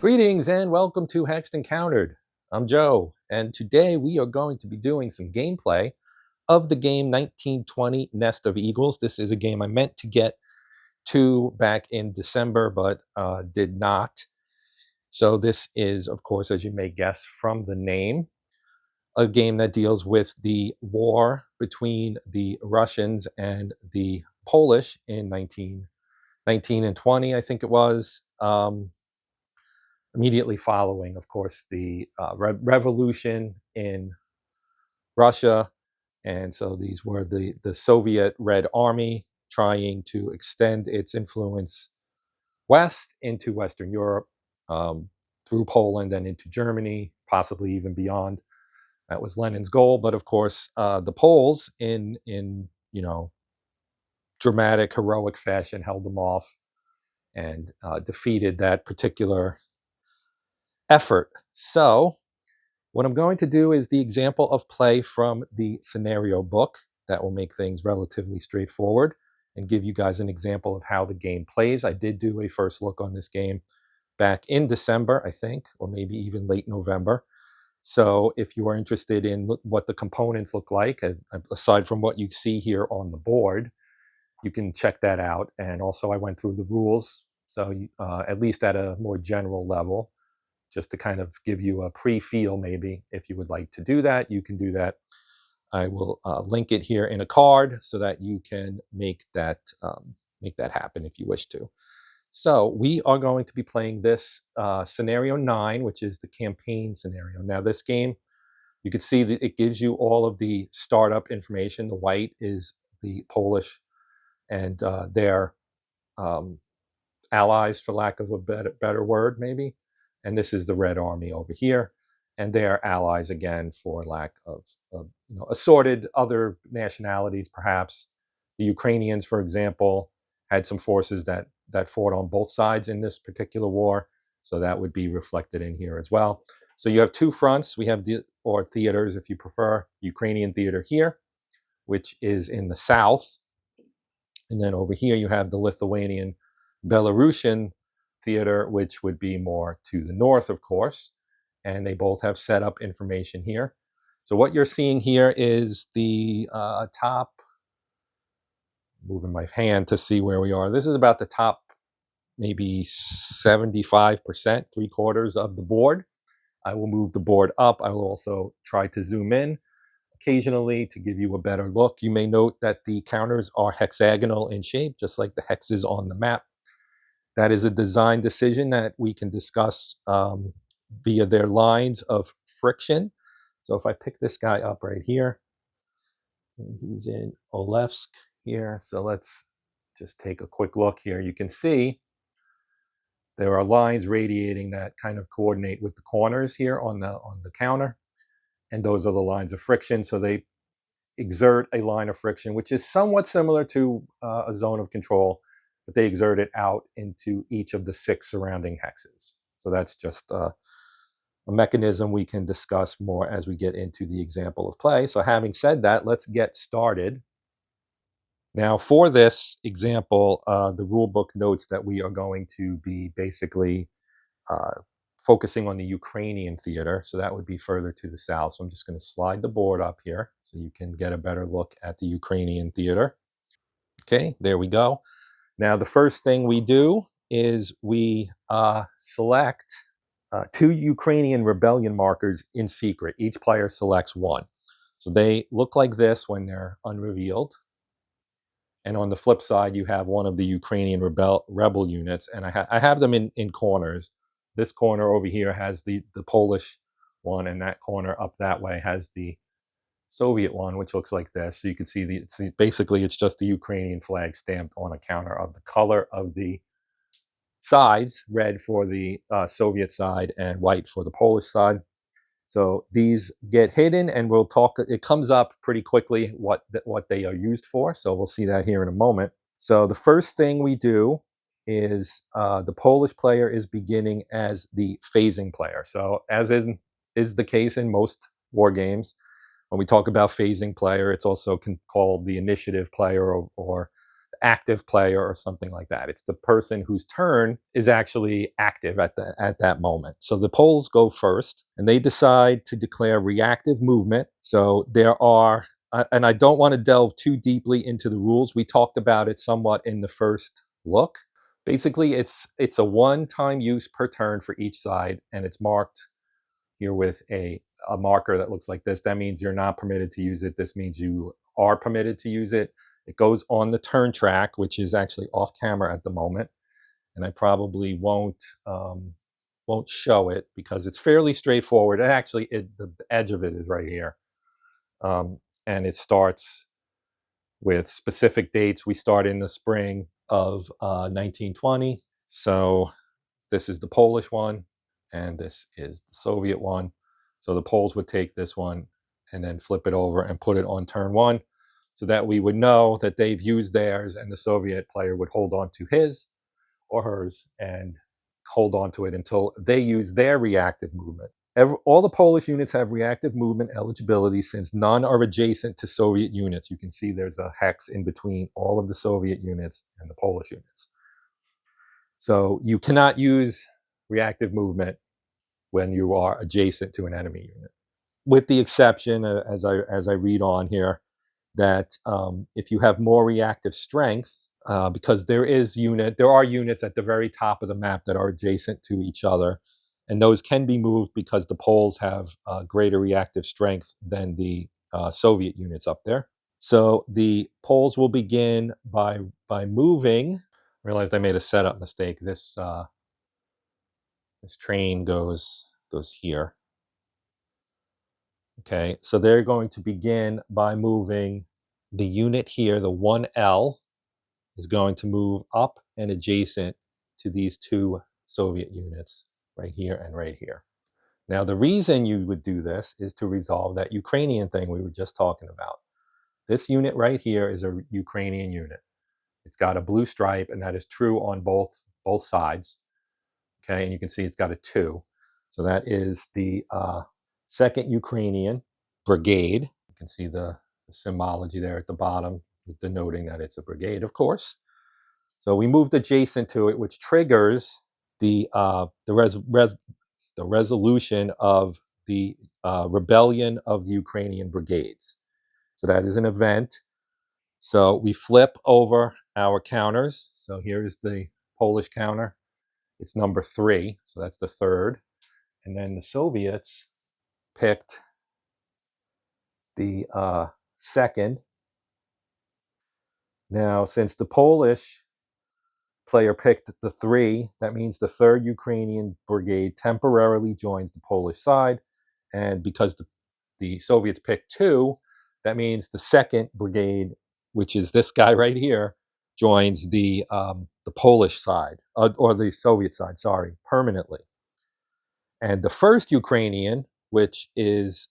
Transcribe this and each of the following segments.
Greetings and welcome to Hexed Encountered. I'm Joe, and today we are going to be doing some gameplay of the game 1920 Nest of Eagles. This is a game I meant to get to back in December, but did not. So this is, of course, as you may guess from the name, a game that deals with the war between the Russians and the Polish in 1919 and 20, I think it was. Immediately following, of course, the revolution in Russia. And so these were the Soviet Red Army trying to extend its influence west into Western Europe, through Poland and into Germany, possibly even beyond. That was Lenin's goal. But of course, the Poles, in dramatic, heroic fashion, held them off and defeated that particular effort. So what I'm going to do is the example of play from the scenario book. That will make things relatively straightforward and give you guys an example of how the game plays. I did do a first look on this game back in December, I think, or maybe even late November. So if you are interested in what the components look like, aside from what you see here on the board, you can check that out. And also I went through the rules, so at least at a more general level, just to kind of give you a pre-feel. Maybe if you would like to do that, you can do that. I will link it here in a card so that you can make that happen if you wish to. So we are going to be playing this scenario 9, which is the campaign scenario. Now this game, you can see that it gives you all of the startup information. The white is the Polish and their allies, for lack of a better word, maybe. And this is the Red Army over here, and they are allies again, for lack of assorted other nationalities, perhaps. The Ukrainians, for example, had some forces that fought on both sides in this particular war, so that would be reflected in here as well. So you have two fronts. We have or theaters, if you prefer. Ukrainian theater here, which is in the south, and then over here you have the Lithuanian, Belarusian theater, which would be more to the north, of course, and they both have setup information here. So what you're seeing here is the top, moving my hand to see where we are. This is about the top, maybe 75%, 3/4 of the board. I will move the board up. I will also try to zoom in occasionally to give you a better look. You may note that the counters are hexagonal in shape, just like the hexes on the map. That is a design decision that we can discuss via their lines of friction. So if I pick this guy up right here, and he's in Olevsk here. So let's just take a quick look here. You can see there are lines radiating that kind of coordinate with the corners here on the counter. And those are the lines of friction. So they exert a line of friction, which is somewhat similar to a zone of control, but they exert it out into each of the 6 surrounding hexes. So that's just a mechanism we can discuss more as we get into the example of play. So having said that, let's get started. Now for this example, the rule book notes that we are going to be basically focusing on the Ukrainian theater. So that would be further to the south. So I'm just going to slide the board up here so you can get a better look at the Ukrainian theater. Okay, there we go. Now, the first thing we do is we select 2 Ukrainian rebellion markers in secret. Each player selects one. So they look like this when they're unrevealed. And on the flip side, you have one of the Ukrainian rebel units. And I have them in corners. This corner over here has the Polish one, and that corner up that way has the Soviet one, which looks like this. So you can see basically it's just the Ukrainian flag stamped on a counter of the color of the sides, red for the Soviet side and white for the Polish side. So these get hidden, and we'll talk. It comes up pretty quickly what they are used for. So we'll see that here in a moment. So the first thing we do is the Polish player is beginning as the phasing player. So as is the case in most war games, when we talk about phasing player, it's also called the initiative player or active player or something like that. It's the person whose turn is actually active at that moment. So the Poles go first, and they decide to declare reactive movement. So there are, and I don't want to delve too deeply into the rules. We talked about it somewhat in the first look. Basically, it's a one-time use per turn for each side, and it's marked here with a marker that looks like this. That means you're not permitted to use it. This means you are permitted to use it. It goes on the turn track, which is actually off camera at the moment, and I probably won't show it because it's fairly straightforward. And actually, the edge of it is right here, and it starts with specific dates. We start in the spring of 1920. So this is the Polish one, and this is the Soviet one. So the Poles would take this one and then flip it over and put it on turn one, so that we would know that they've used theirs, and the Soviet player would hold on to his or hers and hold on to it until they use their reactive movement. All the Polish units have reactive movement eligibility since none are adjacent to Soviet units. You can see there's a hex in between all of the Soviet units and the Polish units. So you cannot use reactive movement when you are adjacent to an enemy unit, with the exception, as I read on here, that if you have more reactive strength, because there are units at the very top of the map that are adjacent to each other, and those can be moved because the Poles have greater reactive strength than the Soviet units up there. So the Poles will begin by moving. I realized I made a setup mistake. This train goes here. Okay, so they're going to begin by moving the unit here. The 1L is going to move up and adjacent to these two Soviet units right here and right here. Now, the reason you would do this is to resolve that Ukrainian thing we were just talking about. This unit right here is a Ukrainian unit. It's got a blue stripe, and that is true on both sides. Okay, and you can see it's got a 2. So that is the 2nd Ukrainian Brigade. You can see the symbology there at the bottom, denoting that it's a brigade, of course. So we moved adjacent to it, which triggers the resolution of the rebellion of the Ukrainian brigades. So that is an event. So we flip over our counters. So here's the Polish counter. It's number 3, so that's the 3rd. And then the Soviets picked the 2nd. Now, since the Polish player picked the 3, that means the 3rd Ukrainian brigade temporarily joins the Polish side. And because the Soviets picked 2, that means the 2nd brigade, which is this guy right here, joins the Polish side, or the Soviet side, sorry, permanently. And the 1st Ukrainian, which is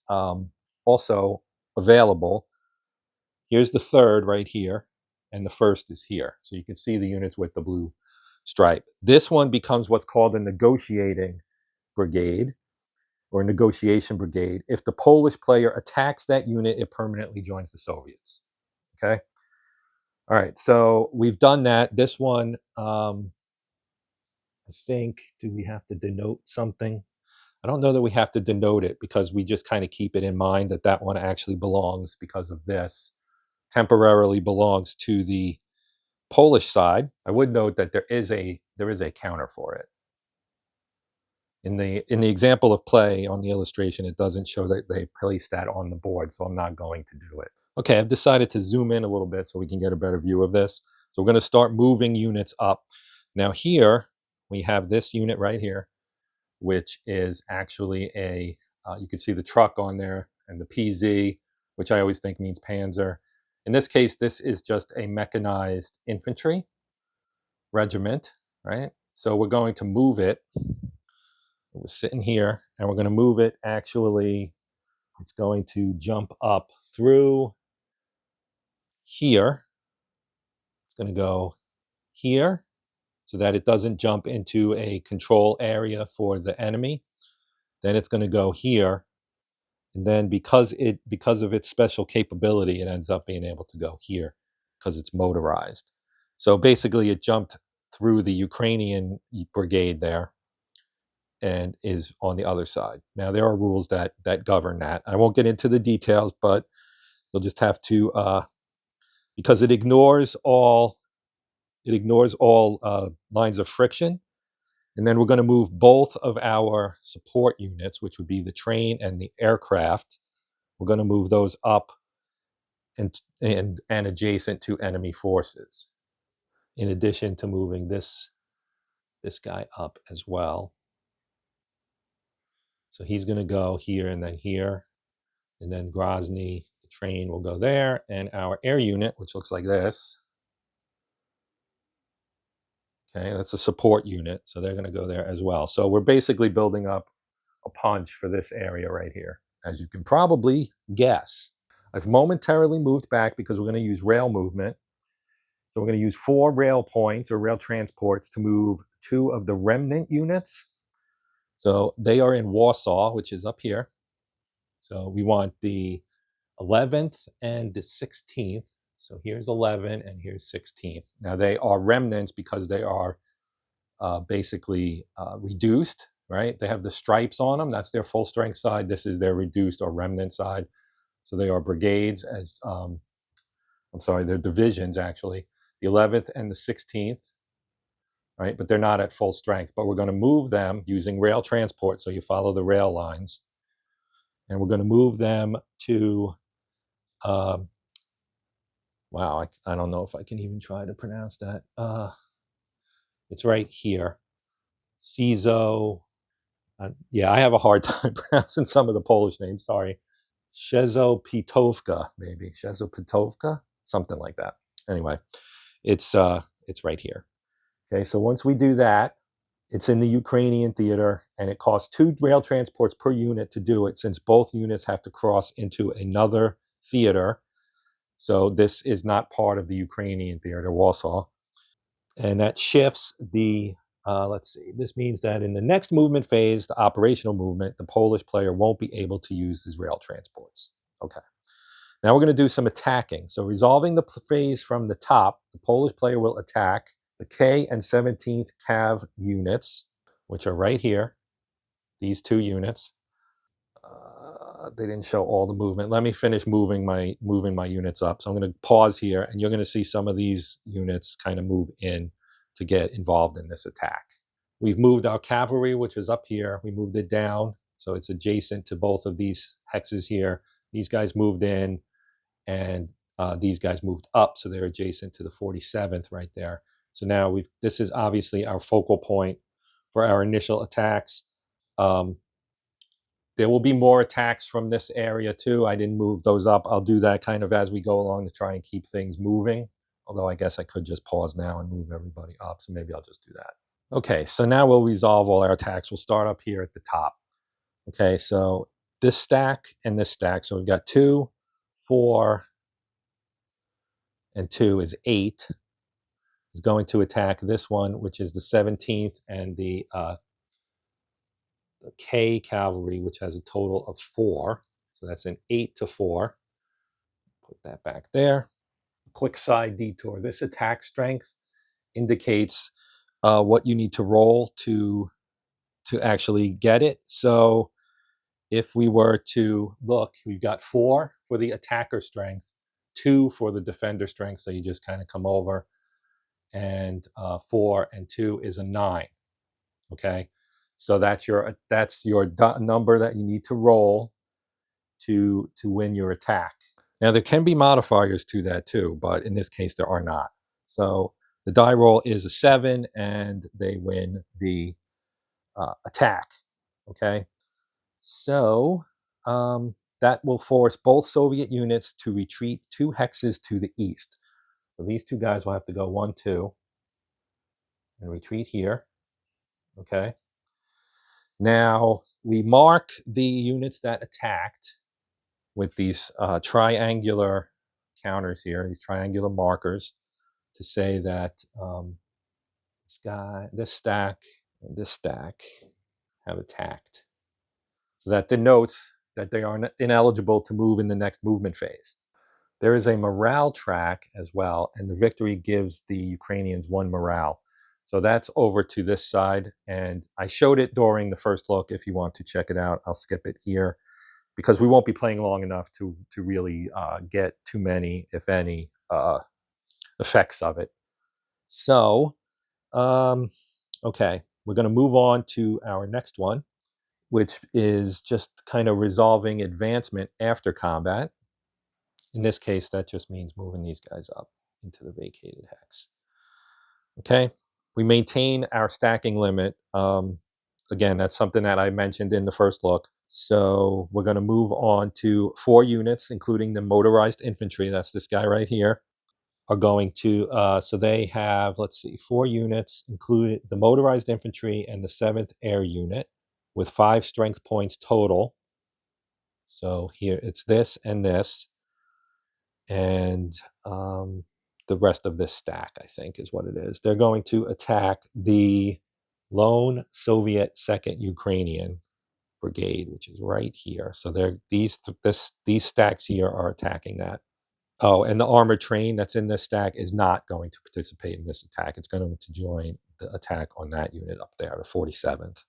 also available, here's the 3rd right here, and the 1st is here. So you can see the units with the blue stripe. This one becomes what's called a negotiating brigade, or negotiation brigade. If the Polish player attacks that unit, it permanently joins the Soviets. Okay? All right, so we've done that. This one, I think, do we have to denote something? I don't know that we have to denote it, because we just kind of keep it in mind that that one actually belongs, because of this, temporarily belongs to the Polish side. I would note that there is a counter for it. In the example of play on the illustration, it doesn't show that they placed that on the board, so I'm not going to do it. Okay, I've decided to zoom in a little bit so we can get a better view of this. So we're going to start moving units up. Now here, we have this unit right here, which is actually you can see the truck on there, and the PZ, which I always think means Panzer. In this case, this is just a mechanized infantry regiment, right? So we're going to move it. It was sitting here, and we're going to move it. Actually, it's going to jump up through here. It's going to go here, so that it doesn't jump into a control area for the enemy. Then it's going to go here, and then because of its special capability, it ends up being able to go here because it's motorized. So basically it jumped through the Ukrainian brigade there and is on the other side. Now there are rules that govern that. I won't get into the details, but you'll just have to because it ignores all lines of friction. And then we're going to move both of our support units, which would be the train and the aircraft. We're going to move those up and adjacent to enemy forces, in addition to moving this guy up as well. So he's going to go here and then here, and then Grozny, the train will go there, and our air unit, which looks like this. Okay, that's a support unit, so they're going to go there as well. So we're basically building up a punch for this area right here, as you can probably guess. I've momentarily moved back because we're going to use rail movement. So we're going to use 4 rail points or rail transports to move 2 of the remnant units. So they are in Warsaw, which is up here. So we want the 11th and the 16th. So here's 11 and here's 16th. Now they are remnants because they are basically reduced, right? They have the stripes on them. That's their full strength side. This is their reduced or remnant side. So they are brigades as, they're divisions actually. The 11th and the 16th, right? But they're not at full strength. But we're going to move them using rail transport. So you follow the rail lines. And we're going to move them to, wow, I don't know if I can even try to pronounce that. It's right here. Cizo. Yeah, I have a hard time pronouncing some of the Polish names, sorry. Szczezopitovka, maybe. Szczezopitovka? Something like that. Anyway, it's right here. Okay, so once we do that, it's in the Ukrainian theater, and it costs 2 rail transports per unit to do it, since both units have to cross into another theater. So this is not part of the Ukrainian theater, Warsaw. And that shifts the, let's see, this means that in the next movement phase, the operational movement, the Polish player won't be able to use his rail transports. Okay. Now we're going to do some attacking. So resolving the phase from the top, the Polish player will attack the K and 17th Cav units, which are right here, these 2 units. They didn't show all the movement. Let me finish moving my units up. So I'm going to pause here, and you're going to see some of these units kind of move in to get involved in this attack. We've moved our cavalry, which was up here. We moved it down, so it's adjacent to both of these hexes here. These guys moved in, and these guys moved up, so they're adjacent to the 47th right there. So now this is obviously our focal point for our initial attacks. There will be more attacks from this area too. I didn't move those up. I'll do that kind of as we go along to try and keep things moving. Although I guess I could just pause now and move everybody up. So maybe I'll just do that. Okay, so now we'll resolve all our attacks. We'll start up here at the top. Okay, so this stack and this stack. So we've got 2, 4, and 2 is 8. Is going to attack this one, which is the 17th and the K cavalry, which has a total of 4. So that's an 8 to 4. Put that back there. Quick side detour. This attack strength indicates what you need to roll to actually get it. So if we were to look, we've got 4 for the attacker strength, 2 for the defender strength. So you just kind of come over, and 4 and 2 is a 9. Okay. So that's your number that you need to roll to win your attack. Now there can be modifiers to that too, but in this case there are not. So the die roll is a 7, and they win the attack. Okay, so that will force both Soviet units to retreat 2 hexes to the east. So these 2 guys will have to go 1, 2, and retreat here. Okay. Now, we mark the units that attacked with these triangular counters here, these triangular markers, to say that this stack, and this stack have attacked. So that denotes that they are ineligible to move in the next movement phase. There is a morale track as well, and the victory gives the Ukrainians 1 morale. So that's over to this side, and I showed it during the first look. If you want to check it out, I'll skip it here because we won't be playing long enough to really get too many, if any, effects of it. So, okay, we're going to move on to our next one, which is just kind of resolving advancement after combat. In this case, that just means moving these guys up into the vacated hex. Okay, we maintain our stacking limit. Again, that's something that I mentioned in the first look. So we're going to move on to 4 units, including the motorized infantry. That's this guy right here. Are going to, so they have, let's see, 4 units, including the motorized infantry and the 7th Air Unit, with 5 strength points total. So here it's this and this, and the rest of this stack, I think, is what it is. They're going to attack the lone Soviet 2nd Ukrainian Brigade, which is right here. So they're these stacks here are attacking that. Oh, and the armored train that's in this stack is not going to participate in this attack. It's going to join the attack on that unit up there, the 47th.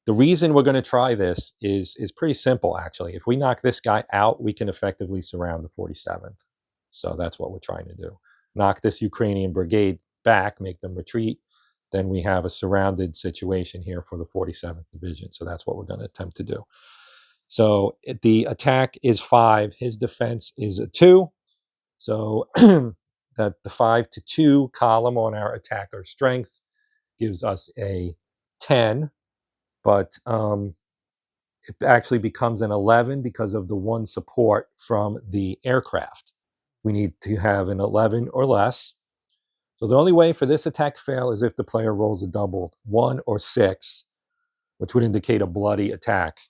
The reason we're going to try this is pretty simple, actually. If we knock this guy out, we can effectively surround the 47th. So that's what we're trying to do. Knock this Ukrainian brigade back, make them retreat. Then we have a surrounded situation here for the 47th Division. So that's what we're going to attempt to do. So the attack is 5. His defense is a 2. So that the 5 to 2 column on our attacker strength gives us a 10, but it actually becomes an 11 because of the 1 support from the aircraft. We need to have an 11 or less. So the only way for this attack to fail is if the player rolls a doubled 1 or 6, which would indicate a bloody attack.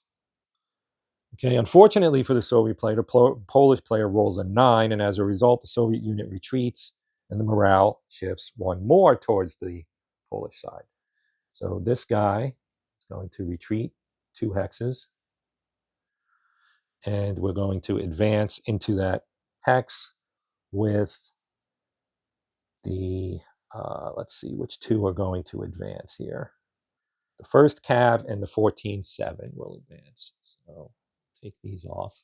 Okay, unfortunately for the Soviet player, the Polish player rolls a 9, and as a result, the Soviet unit retreats, and the morale shifts 1 more towards the Polish side. So this guy is going to retreat 2 hexes, and we're going to advance into that hex with the, let's see, which 2 are going to advance here. The 1st Cav and the 14-7 will advance. So take these off.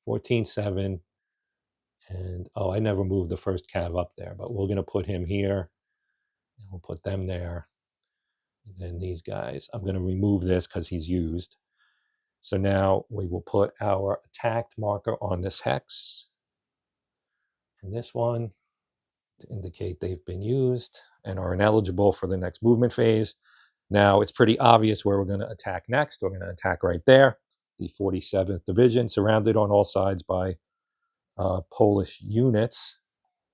14-7, and I never moved the 1st Cav up there, but we're going to put him here, and we'll put them there. And then these guys, I'm going to remove this because he's used. So now we will put our attacked marker on this hex, and this one to indicate they've been used and are ineligible for the next movement phase. Now it's pretty obvious where we're going to attack next. We're going to attack right there. The 47th Division, surrounded on all sides by Polish units.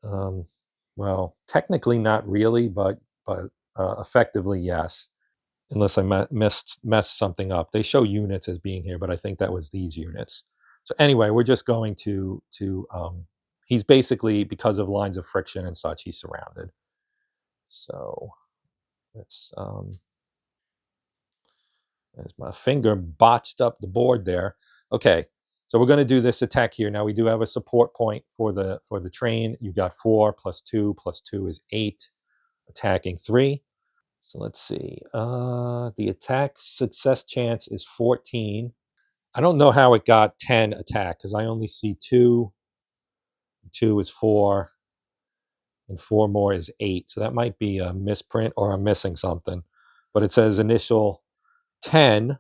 Well, technically not really, but effectively yes. Unless I messed something up. They show units as being here, but I think that was these units. So anyway, we're just going to he's basically, because of lines of friction and such, he's surrounded. So let's as my finger botched up the board there. Okay, so we're going to do this attack here. Now we do have a support point for the train. You've got 4 plus 2 plus 2 is 8, attacking 3. So let's see. The attack success chance is 14. I don't know how it got 10 attack because I only see 2. 2 is 4, and 4 more is 8. So that might be a misprint or I'm missing something. But it says initial 10.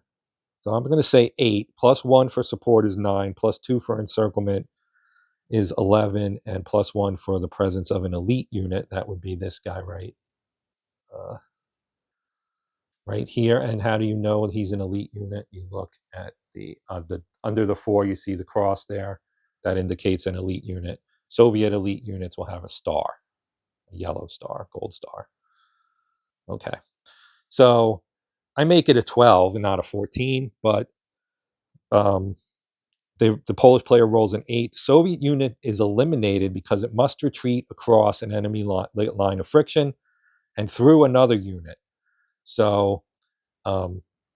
So I'm going to say 8, plus 1 for support is 9, plus 2 for encirclement is 11, and plus 1 for the presence of an elite unit. That would be this guy right here. And how do you know he's an elite unit? You look at the under the 4, you see the cross there. That indicates an elite unit. Soviet elite units will have a star, a yellow star, gold star. Okay, so I make it a 12 and not a 14, but the Polish player rolls an 8. The Soviet unit is eliminated because it must retreat across an enemy line of friction and through another unit. So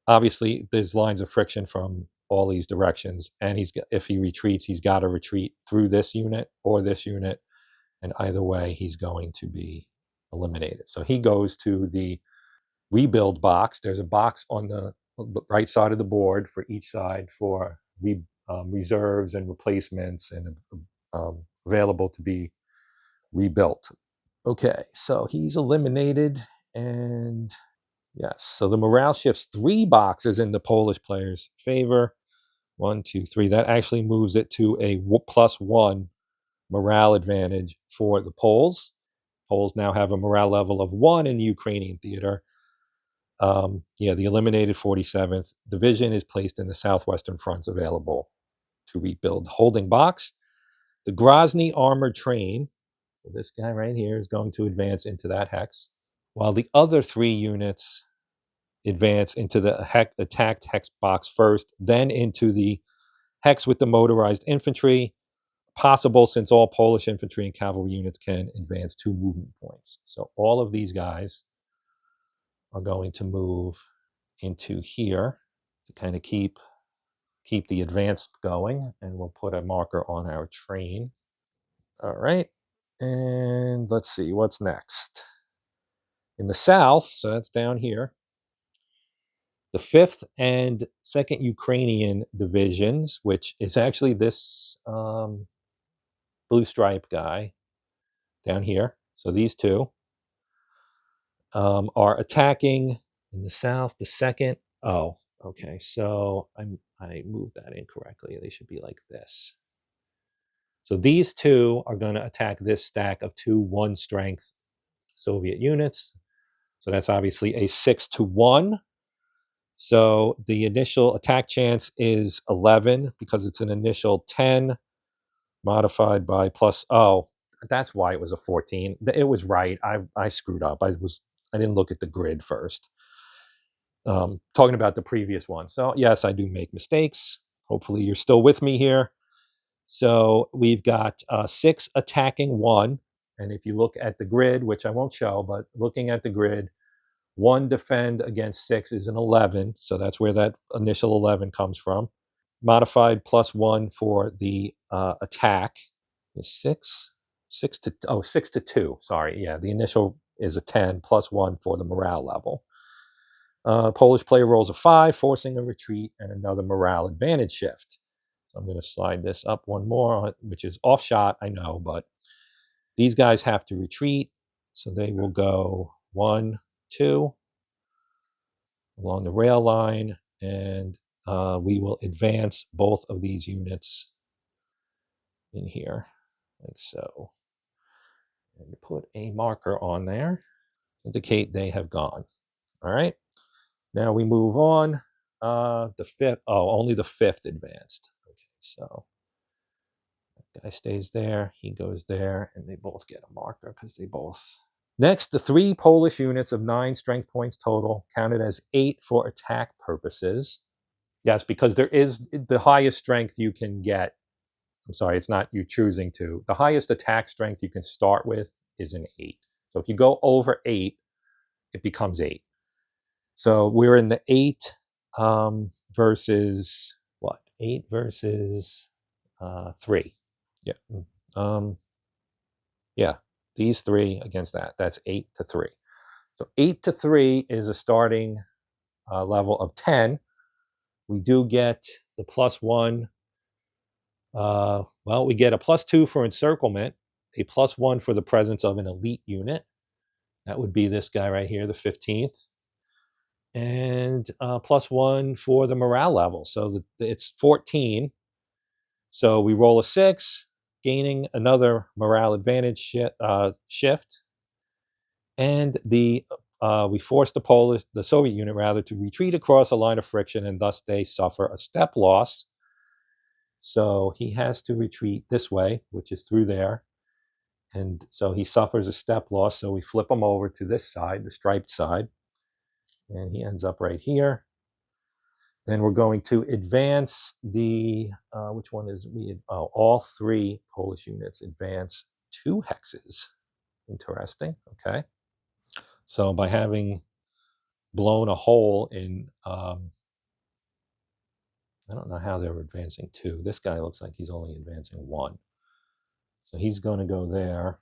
obviously there's lines of friction from all these directions, and if he retreats, he's got to retreat through this unit or this unit, and either way, he's going to be eliminated. So he goes to the rebuild box. There's a box on the right side of the board for each side for reserves and replacements and available to be rebuilt. Okay, so he's eliminated, and yes, so the morale shifts 3 boxes in the Polish player's favor. 1, 2, 3. That actually moves it to a +1 morale advantage for the Poles. Poles now have a morale level of 1 in the Ukrainian theater. The eliminated 47th Division is placed in the Southwestern Front's available to rebuild holding box. The Grozny armored train, so this guy right here, is going to advance into that hex, while the other 3 units advance into the attacked hex box first, then into the hex with the motorized infantry, possible since all Polish infantry and cavalry units can advance 2 movement points. So all of these guys are going to move into here to kind of keep the advance going, and we'll put a marker on our train. All right, and let's see what's next. In the south, so that's down here, the 5th and 2nd Ukrainian divisions, which is actually this blue stripe guy down here. So these two are attacking in the south. The 2nd, oh, okay, so I moved that incorrectly. They should be like this. So these 2 are going to attack this stack of 2 1-strength Soviet units. So that's obviously a 6-1. So the initial attack chance is 11 because it's an initial 10 modified by plus. Oh, that's why it was a 14. It was right. I screwed up. I didn't look at the grid first. Talking about the previous one. So yes, I do make mistakes. Hopefully you're still with me here. So we've got 6 attacking 1. And if you look at the grid, which I won't show, but looking at the grid, 1 defend against 6 is an 11. So that's where that initial 11 comes from. Modified +1 for the attack is 6 to 2. Sorry. Yeah, the initial is a 10 +1 for the morale level. Polish player rolls a 5, forcing a retreat and another morale advantage shift. So I'm going to slide this up one more, which is off shot, I know, but these guys have to retreat. So they will go 1, 2 along the rail line, and we will advance both of these units in here, like so. And put a marker on there, indicate they have gone. All right. Now we move on. The 5th, only the 5th advanced. Okay, so that guy stays there, he goes there, and they both get a marker because they both. Next, the 3 Polish units of 9 strength points total, counted as 8 for attack purposes. Yes, because there is the highest strength you can get. I'm sorry, it's not you choosing to. The highest attack strength you can start with is an 8. So if you go over 8, it becomes 8. So we're in the 8 versus what? 8 versus 3. Yeah. Yeah, these 3 against that. That's 8-3. So 8-3 is a starting level of 10. We do get the +1. Well, we get a +2 for encirclement, a +1 for the presence of an elite unit. That would be this guy right here, the 15th. And +1 for the morale level. So it's 14. So we roll a 6, gaining another morale advantage shift. And we force the Soviet unit rather, to retreat across a line of friction, and thus they suffer a step loss. So he has to retreat this way, which is through there. And so he suffers a step loss. So we flip him over to this side, the striped side. And he ends up right here. Then we're going to advance the, which one is we? Oh, all 3 Polish units advance 2 hexes. Interesting. Okay. So by having blown a hole in I don't know how they were advancing 2. This guy looks like he's only advancing 1. So he's going to go there.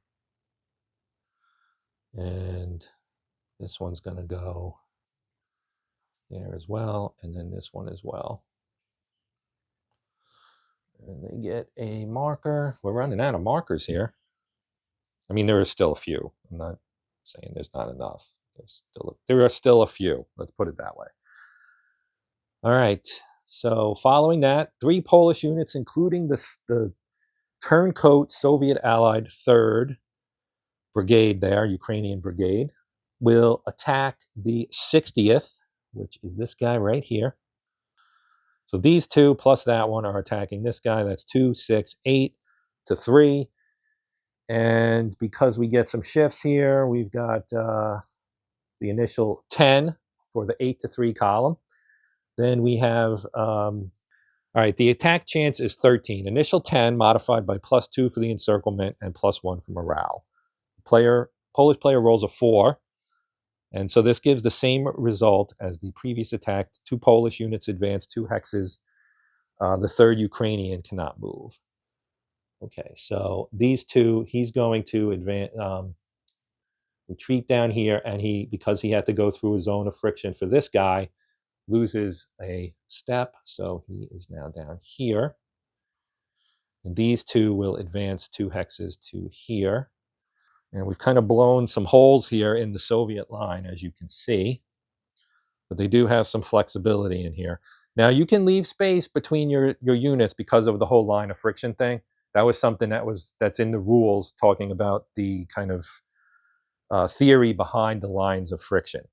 And this one's going to go there as well. And then this one as well. And they get a marker. We're running out of markers here. I mean, there are still a few. I'm not saying there's not enough. There are still a few. Let's put it that way. All right. So following that, 3 Polish units, including the turncoat Soviet Allied 3rd Brigade there, Ukrainian Brigade, will attack the 60th, which is this guy right here. So these 2 plus that one are attacking this guy. That's 2, 6, 8 to 3. And because we get some shifts here, we've got the initial 10 for the 8 to 3 column. Then we have, all right, the attack chance is 13. Initial 10 modified by +2 for the encirclement and +1 for morale. Polish player rolls a 4. And so this gives the same result as the previous attack. 2 Polish units advance 2 hexes. The 3rd Ukrainian cannot move. Okay, so these 2, he's going to advance, retreat down here, and because he had to go through a zone of friction for this guy, loses a step, so he is now down here. And these 2 will advance 2 hexes to here. And we've kind of blown some holes here in the Soviet line, as you can see. But they do have some flexibility in here. Now, you can leave space between your units because of the whole line of friction thing. That was something that's in the rules, talking about the kind of theory behind the lines of friction.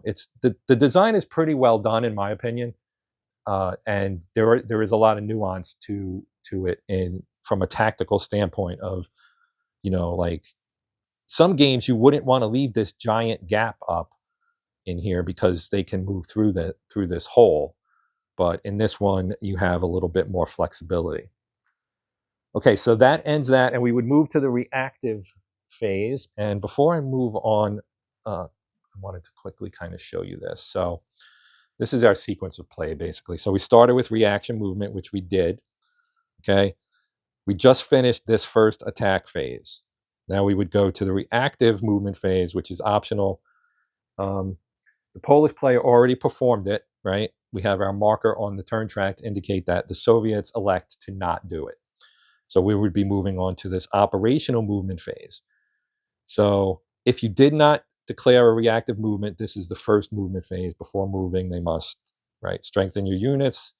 It's the design is pretty well done, in my opinion, and there is a lot of nuance to it from a tactical standpoint of, like some games you wouldn't want to leave this giant gap up in here because they can move through this hole, but in this one you have a little bit more flexibility. Okay, so that ends that, and we would move to the reactive phase. And before I move on, I wanted to quickly kind of show you this. So this is our sequence of play, basically. So we started with reaction movement, which we did. Okay, we just finished this first attack phase. Now we would go to the reactive movement phase, which is optional. The Polish player already performed it, right? We have our marker on the turn track to indicate that. The Soviets elect to not do it. So we would be moving on to this operational movement phase. So if you did not declare a reactive movement, this is the first movement phase. Before moving, they must, right, strengthen your units,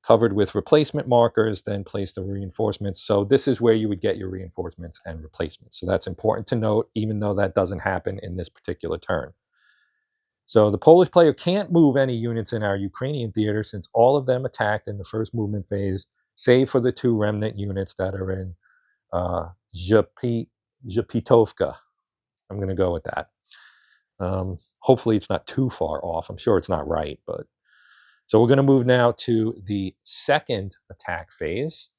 covered with replacement markers, then place the reinforcements. So this is where you would get your reinforcements and replacements. So that's important to note, even though that doesn't happen in this particular turn. So the Polish player can't move any units in our Ukrainian theater since all of them attacked in the first movement phase, save for the 2 remnant units that are in Zapitovka. I'm going to go with that. Hopefully it's not too far off. I'm sure it's not right, but so we're going to move now to the second attack phase,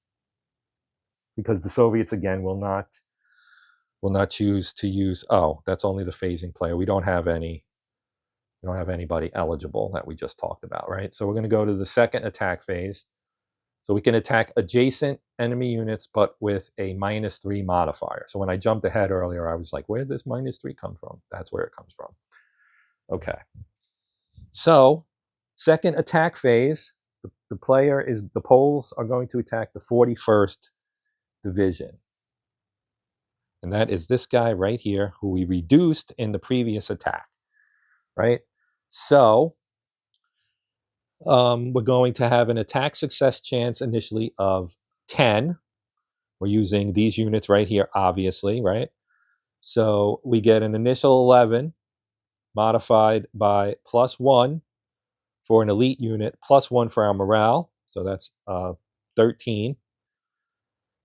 because the Soviets again will not choose to use. Oh, that's only the phasing player. We don't have anybody eligible that we just talked about, right? So we're going to go to the second attack phase. So we can attack adjacent enemy units, but with a -3 modifier. So when I jumped ahead earlier, I was like, where did this -3 come from? That's where it comes from. Okay. So second attack phase, the Poles are going to attack the 41st Division. And that is this guy right here, who we reduced in the previous attack, right? So we're going to have an attack success chance initially of 10. We're using these units right here, obviously, right? So we get an initial 11 modified by +1 for an elite unit, +1 for our morale. So that's 13.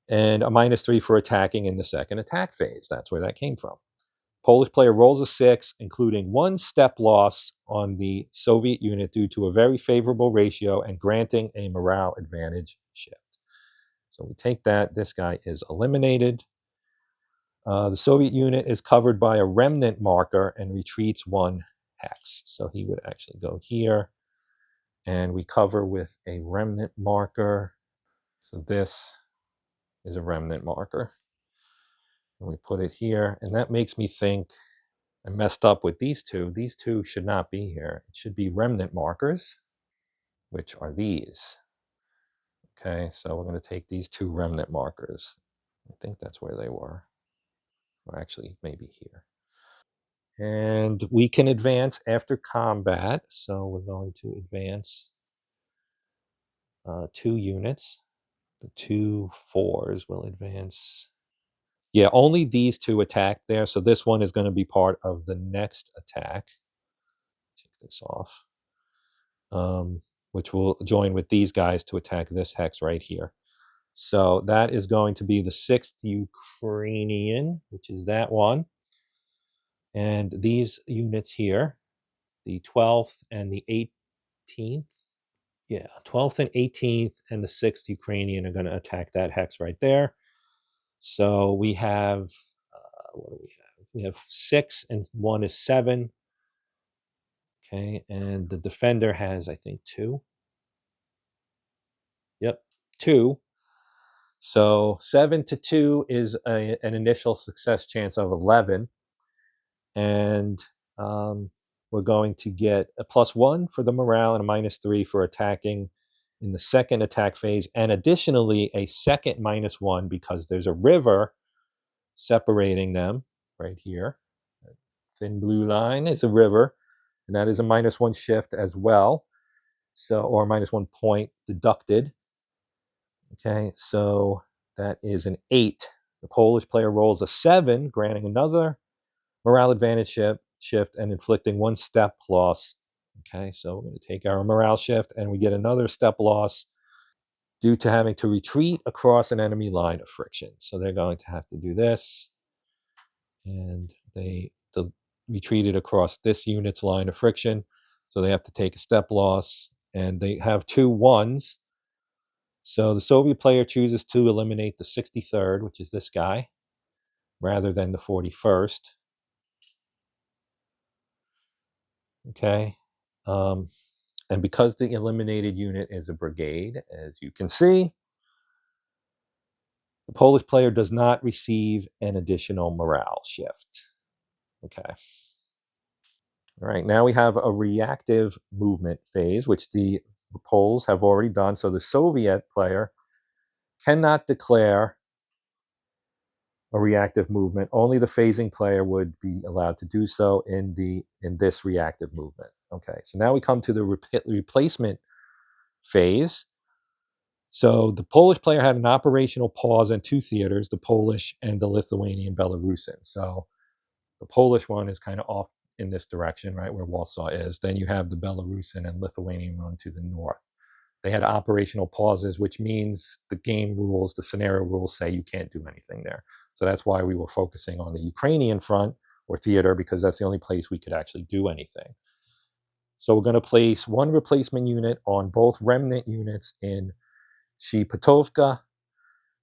And a -3 for attacking in the second attack phase. That's where that came from. Polish player rolls a 6, including 1 step loss on the Soviet unit due to a very favorable ratio and granting a morale advantage shift. So we take that. This guy is eliminated. The Soviet unit is covered by a remnant marker and retreats 1 hex. So he would actually go here and we cover with a remnant marker. So this is a remnant marker. And we put it here, and that makes me think I messed up with these two. These two should not be here. It should be remnant markers, which are these. Okay, so we're going to take these two remnant markers. I think that's where they were. Or actually, maybe here. And we can advance after combat. So we're going to advance 2 units. The 2 4s will advance. Yeah, only these two attack there. So this one is going to be part of the next attack. Take this off. Which will join with these guys to attack this hex right here. So that is going to be the 6th Ukrainian, which is that one. And these units here, the 12th and the 18th. Yeah, 12th and 18th and the 6th Ukrainian are going to attack that hex right there. So we have, what do we have? We have 6 and 1 is 7. Okay, and the defender has, I think, 2. Yep, 2. So 7 to 2 is an initial success chance of 11. And we're going to get a +1 for the morale and a -3 for attacking in the second attack phase. And additionally, a second -1 because there's a river separating them right here. That thin blue line is a river, and that is a -1 shift as well. So, or -1 point deducted. Okay, so that is an 8. The Polish player rolls a 7, granting another morale advantage shift and inflicting 1 step loss. Okay, so we're going to take our morale shift and we get another step loss due to having to retreat across an enemy line of friction. So they're going to have to do this, and they retreated across this unit's line of friction. So they have to take a step loss, and they have 2 1s. So the Soviet player chooses to eliminate the 63rd, which is this guy, rather than the 41st. Okay. And because the eliminated unit is a brigade, as you can see, the Polish player does not receive an additional morale shift. Okay. All right, now we have a reactive movement phase, which the Poles have already done. So the Soviet player cannot declare a reactive movement. Only the phasing player would be allowed to do so in this reactive movement. Okay, so now we come to the replacement phase. So the Polish player had an operational pause in 2 theaters, the Polish and the Lithuanian Belarusian. So the Polish one is kind of off in this direction, right, where Warsaw is. Then you have the Belarusian and Lithuanian one to the north. They had operational pauses, which means the game rules, the scenario rules say you can't do anything there. So that's why we were focusing on the Ukrainian front or theater, because that's the only place we could actually do anything. So we're going to place 1 replacement unit on both remnant units in Shipatovka.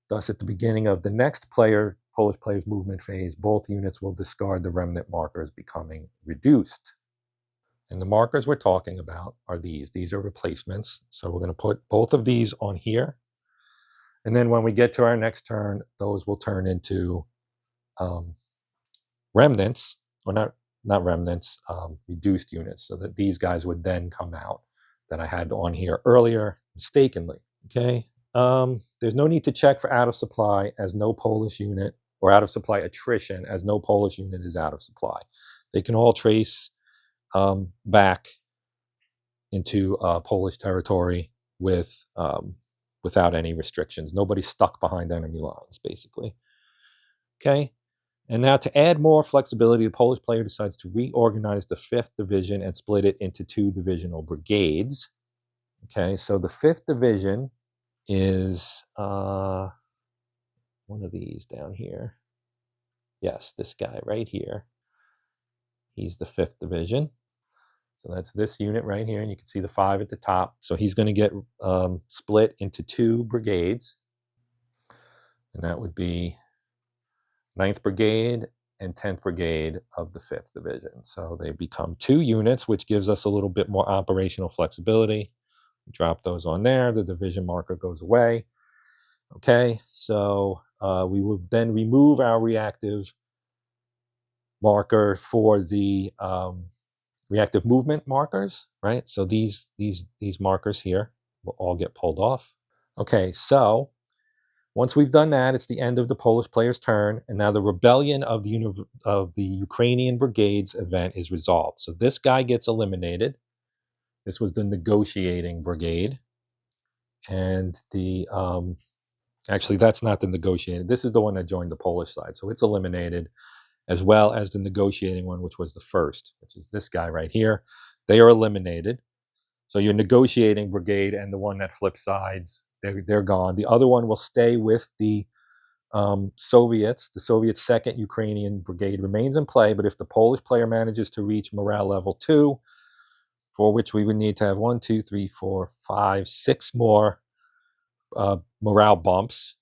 Thus, at the beginning of the next Polish player's movement phase, both units will discard the remnant markers, becoming reduced. And the markers we're talking about are these. These are replacements. So we're going to put both of these on here. And then when we get to our next turn, those will turn into remnants, or not remnants, reduced units, so that these guys would then come out that I had on here earlier mistakenly. Okay. There's no need to check for out of supply, as no Polish unit, or out of supply attrition, as no Polish unit is out of supply. They can all trace back into Polish territory without any restrictions. Nobody's stuck behind enemy lines, basically. Okay. And now, to add more flexibility, the Polish player decides to reorganize the 5th Division and split it into 2 divisional brigades. Okay, so the 5th Division is one of these down here. Yes, this guy right here. He's the 5th Division. So that's this unit right here, and you can see the 5 at the top. So he's going to get split into 2 brigades, and that would be 9th Brigade and 10th Brigade of the 5th Division. So they become 2 units, which gives us a little bit more operational flexibility. Drop those on there. The division marker goes away. Okay, so we will then remove our reactive marker for the reactive movement markers, right? So these markers here will all get pulled off. Okay, so once we've done that, it's the end of the Polish player's turn, and now the rebellion of the Ukrainian brigades event is resolved. So this guy gets eliminated. This was the negotiating brigade, and the actually that's not the negotiating. This is the one that joined the Polish side, so it's eliminated, as well as the negotiating one, which was the first, which is this guy right here. They are eliminated. So your negotiating brigade and the one that flips sides, they're gone. The other one will stay with the Soviets. The Soviet Second Ukrainian Brigade remains in play, but if the Polish player manages to reach morale level 2, for which we would need to have 1, 2, 3, 4, 5, 6 more morale bumps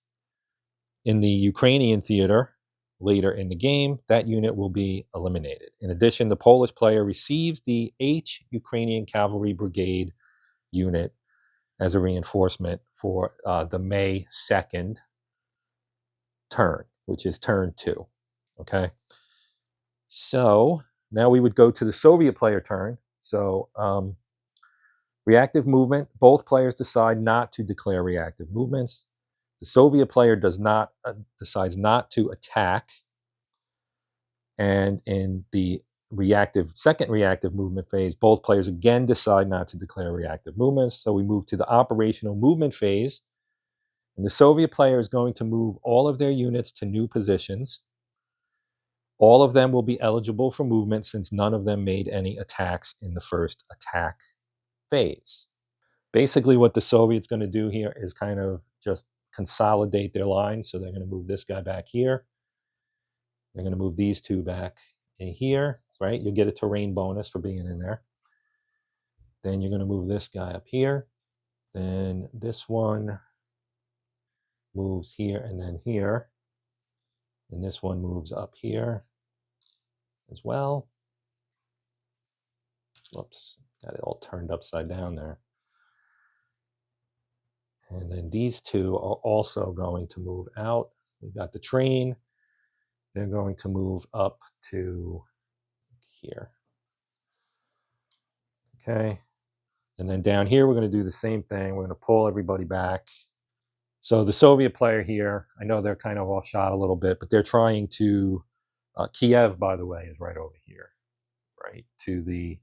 in the Ukrainian theater later in the game, that unit will be eliminated. In addition, the Polish player receives the H Ukrainian Cavalry Brigade unit as a reinforcement for the May 2nd turn, which is turn 2. Okay, so now we would go to the Soviet player turn. So reactive movement, both players decide not to declare reactive movements. The Soviet player decides not to attack, and in the second reactive movement phase, both players again decide not to declare reactive movements. So we move to the operational movement phase, and the Soviet player is going to move all of their units to new positions. All of them will be eligible for movement since none of them made any attacks in the first attack phase. Basically, what the Soviets going to do here is kind of just consolidate their lines. So they're going to move this guy back here. They're going to move these two back in here, right? You'll get a terrain bonus for being in there. Then you're going to move this guy up here. Then this one moves here and then here. And this one moves up here as well. Whoops, got it all turned upside down there. And then these two are also going to move out. We've got the train. They're going to move up to here. Okay. And then down here, we're going to do the same thing. We're going to pull everybody back. So the Soviet player here, I know they're kind of off shot a little bit, but they're trying to, Kiev, by the way, is right over here, right? To the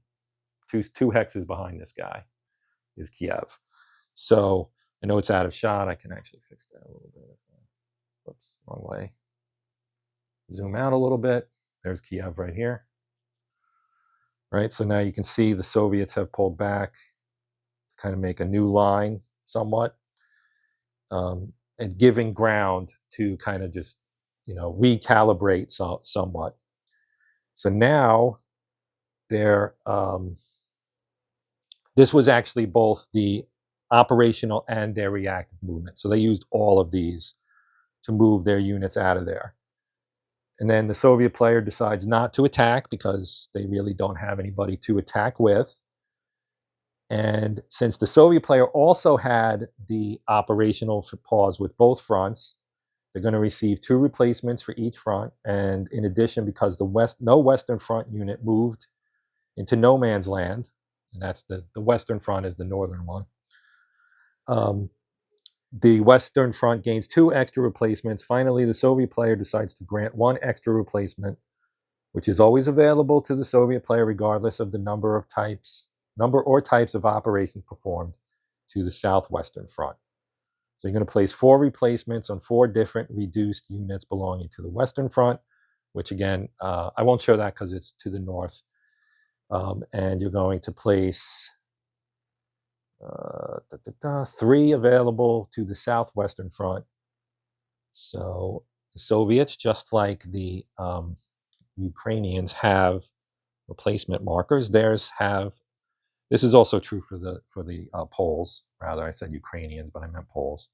two hexes behind this guy is Kiev. So I know it's out of shot. I can actually fix that a little bit. Whoops, wrong way. Zoom out a little bit. There's Kiev right here. Right, so now you can see the Soviets have pulled back to kind of make a new line somewhat, and giving ground to kind of just, recalibrate somewhat. So now they're, this was actually both the operational and their reactive movement. So they used all of these to move their units out of there. And then the Soviet player decides not to attack because they really don't have anybody to attack with. And since the Soviet player also had the operational pause with both fronts, they're going to receive 2 replacements for each front. And in addition, because no Western Front unit moved into no man's land, and that's the Western Front is the northern one, the Western Front gains 2 extra replacements. Finally, the Soviet player decides to grant 1 extra replacement, which is always available to the Soviet player regardless of the number or types of operations performed to the Southwestern Front. So you're going to place 4 replacements on 4 different reduced units belonging to the Western Front, which again, I won't show that because it's to the north. And you're going to place 3 available to the Southwestern Front. So the Soviets, just like the Ukrainians, have replacement markers. Theirs have. This is also true for the Poles. Rather, I said Ukrainians, but I meant Poles.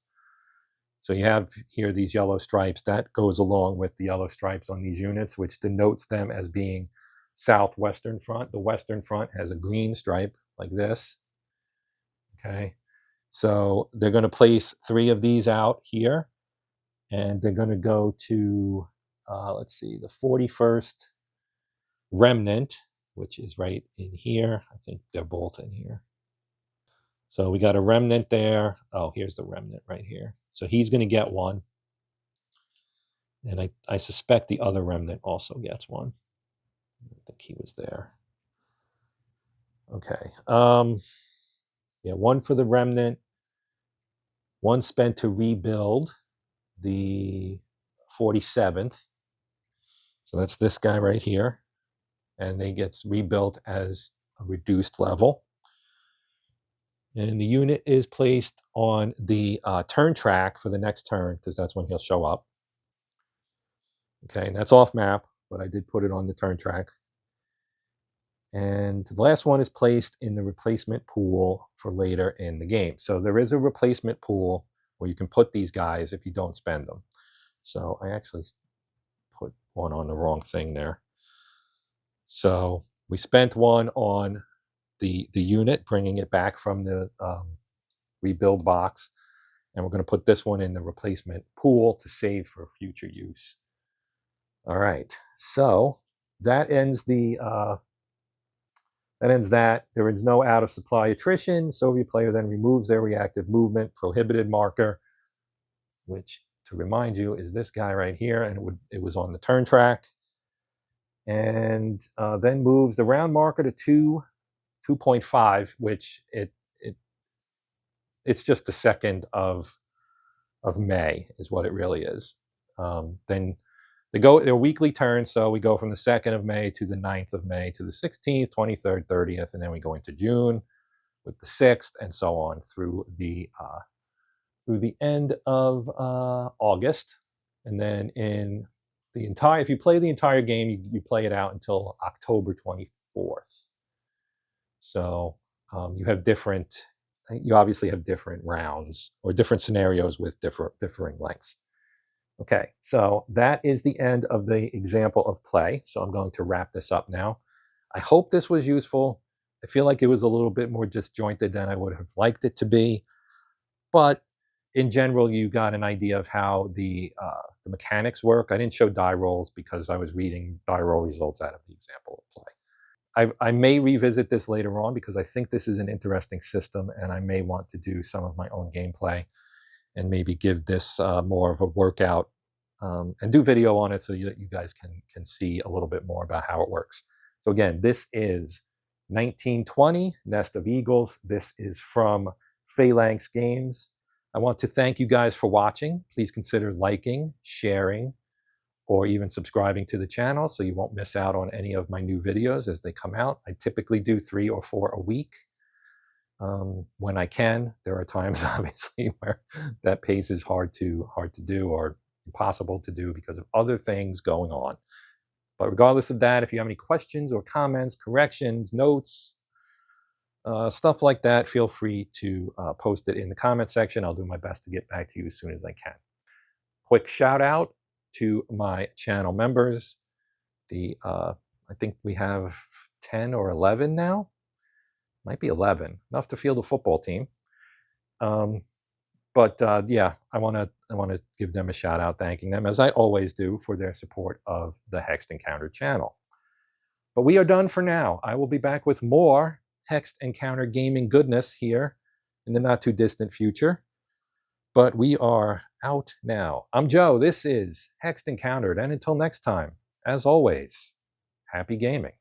So you have here these yellow stripes. That goes along with the yellow stripes on these units, which denotes them as being Southwestern Front. The Western Front has a green stripe like this. Okay, so they're going to place 3 of these out here, and they're going to go to, let's see, the 41st remnant, which is right in here. I think they're both in here. So we got a remnant there. Oh, here's the remnant right here. So he's going to get one. And I suspect the other remnant also gets one. I think he was there. Okay. Yeah, one for the remnant. One spent to rebuild the 47th. So that's this guy right here. And they gets rebuilt as a reduced level. And the unit is placed on the turn track for the next turn, because that's when he'll show up. Okay, and that's off map, but I did put it on the turn track. And the last one is placed in the replacement pool for later in the game. So there is a replacement pool where you can put these guys if you don't spend them. So I actually put one on the wrong thing there. So we spent one on the unit, bringing it back from the rebuild box. And we're going to put this one in the replacement pool to save for future use. All right, so that ends that. There is no out of supply attrition. Soviet player then removes their reactive movement prohibited marker, which, to remind you, is this guy right here, and it was on the turn track. And then moves the round marker to 2.5, which it's just the 2nd of May is what it really is. Then they're weekly turns, so we go from the 2nd of May to the 9th of May to the 16th, 23rd, 30th, and then we go into June with the 6th, and so on through the end of August. And then if you play the entire game, you play it out until October 24th. So you obviously have different rounds or different scenarios with differing lengths. Okay, so that is the end of the example of play. So I'm going to wrap this up now. I hope this was useful. I feel like it was a little bit more disjointed than I would have liked it to be. But in general, you got an idea of how the mechanics work. I didn't show die rolls because I was reading die roll results out of the example of play. I may revisit this later on because I think this is an interesting system, and I may want to do some of my own gameplay and maybe give this more of a workout and do video on it so you guys can see a little bit more about how it works. So again, this is 1920 Nest of Eagles. This is from Phalanx Games. I want to thank you guys for watching. Please consider liking, sharing, or even subscribing to the channel so you won't miss out on any of my new videos as they come out. I typically do 3 or 4 a week. When I can. There are times, obviously, where that pace is hard to do or impossible to do because of other things going on. But regardless of that, if you have any questions or comments, corrections, notes, stuff like that, feel free to post it in the comment section. I'll do my best to get back to you as soon as I can. Quick shout out to my channel members. I think we have 10 or 11 now. Might be 11, enough to field a football team. But yeah, I want to give them a shout out, thanking them, as I always do, for their support of the Hexed Encounter channel. But we are done for now. I will be back with more Hexed Encounter gaming goodness here in the not too distant future. But we are out now. I'm Joe. This is Hexed Encountered. And until next time, as always, happy gaming.